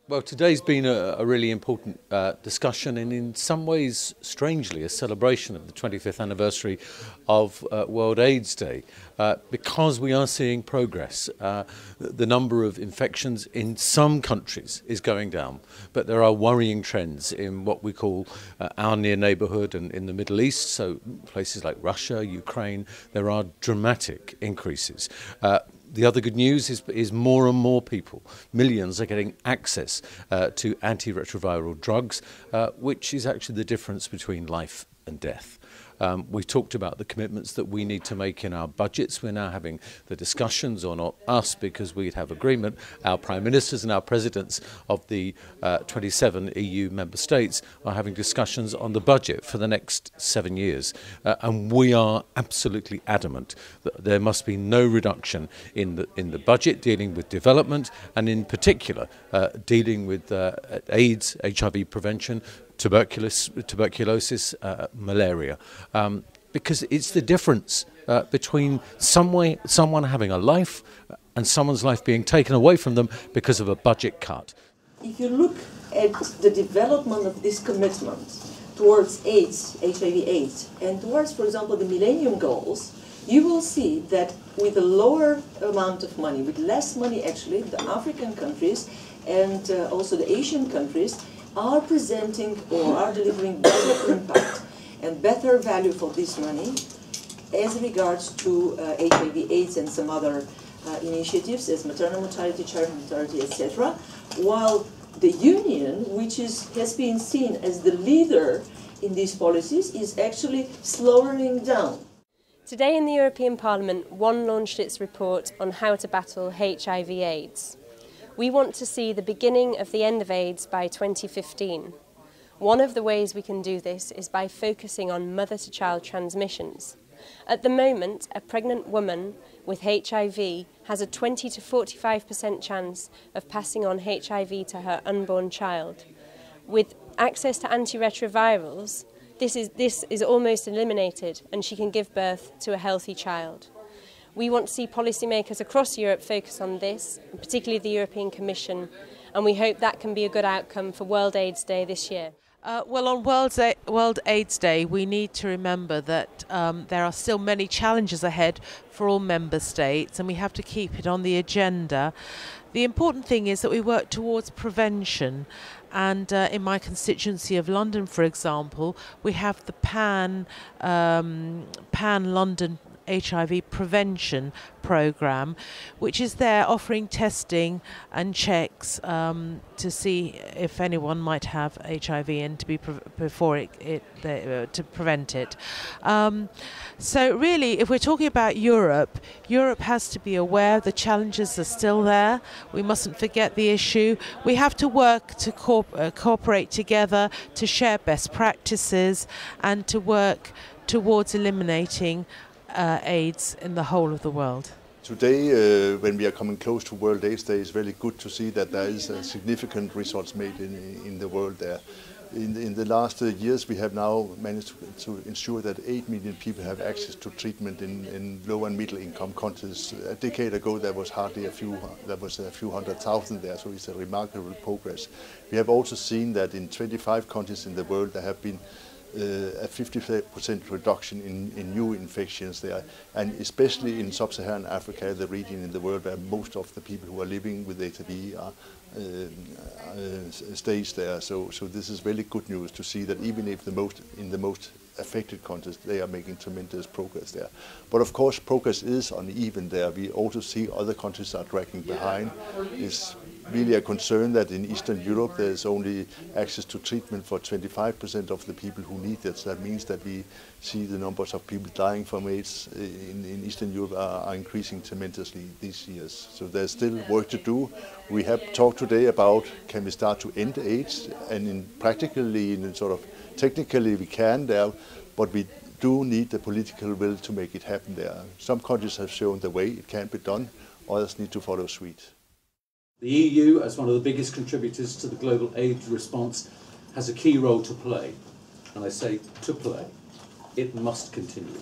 Well, today's been a really important discussion and in some ways, strangely, a celebration of the 25th anniversary of World AIDS Day because we are seeing progress. The number of infections in some countries is going down, but there are worrying trends in what we call our near neighbourhood and in the Middle East, so places like Russia, Ukraine, there are dramatic increases. The other good news is more and more people, millions, are getting access to antiretroviral drugs, which is actually the difference between life and death. We've talked about the commitments that we need to make in our budgets. We're now having the discussions, or not us, because we'd have agreement. Our prime ministers and our presidents of the 27 EU member states are having discussions on the budget for the next 7 years. And we are absolutely adamant that there must be no reduction in the budget dealing with development, and in particular dealing with AIDS, HIV prevention, tuberculosis, malaria, because it's the difference between someone having a life and someone's life being taken away from them because of a budget cut. If you look at the development of this commitment towards AIDS, HIV/AIDS, and towards, for example, the Millennium Goals, you will see that with a lower amount of money, with less money actually, the African countries and also the Asian countries are presenting or are delivering better impact and better value for this money as regards to HIV/AIDS and some other initiatives as maternal mortality, child mortality, etc. While the Union, which has been seen as the leader in these policies, is actually slowing down. Today in the European Parliament, ONE launched its report on how to battle HIV/AIDS. We want to see the beginning of the end of AIDS by 2015. One of the ways we can do this is by focusing on mother-to-child transmissions. At the moment, a pregnant woman with HIV has a 20 to 45% chance of passing on HIV to her unborn child. With access to antiretrovirals, this is almost eliminated, and she can give birth to a healthy child. We want to see policymakers across Europe focus on this, particularly the European Commission, and we hope that can be a good outcome for World AIDS Day this year. Well, on World AIDS Day, we need to remember that there are still many challenges ahead for all member states, and we have to keep it on the agenda. The important thing is that we work towards prevention, and in my constituency of London, for example, we have the Pan-London HIV prevention programme, which is there offering testing and checks to see if anyone might have HIV and to be to prevent it. So really, if we're talking about Europe, Europe has to be aware the challenges are still there. We mustn't forget the issue. We have to work to cooperate together, to share best practices, and to work towards eliminating AIDS in the whole of the world. Today, when we are coming close to World AIDS Day, it's really good to see that there is significant results made in the world there. In the last years, we have now managed to ensure that 8 million people have access to treatment in low and middle income countries. A decade ago, there was hardly a few 100,000 there, so it's a remarkable progress. We have also seen that in 25 countries in the world, there have been a 50% reduction in new infections there, and especially in sub-Saharan Africa, the region in the world where most of the people who are living with HIV are stays there. So this is really good news to see that even if in the most affected countries, they are making tremendous progress there. But of course, progress is uneven there. We also see other countries are dragging behind. It's really a concern that in Eastern Europe there's only access to treatment for 25% of the people who need it. So that means that we see the numbers of people dying from AIDS in Eastern Europe are increasing tremendously these years. So there's still work to do. We have talked today about can we start to end AIDS, and technically we can there, but we do need the political will to make it happen there. Some countries have shown the way it can be done, others need to follow suit. The EU, as one of the biggest contributors to the global AIDS response, has a key role to play. And I say to play. It must continue.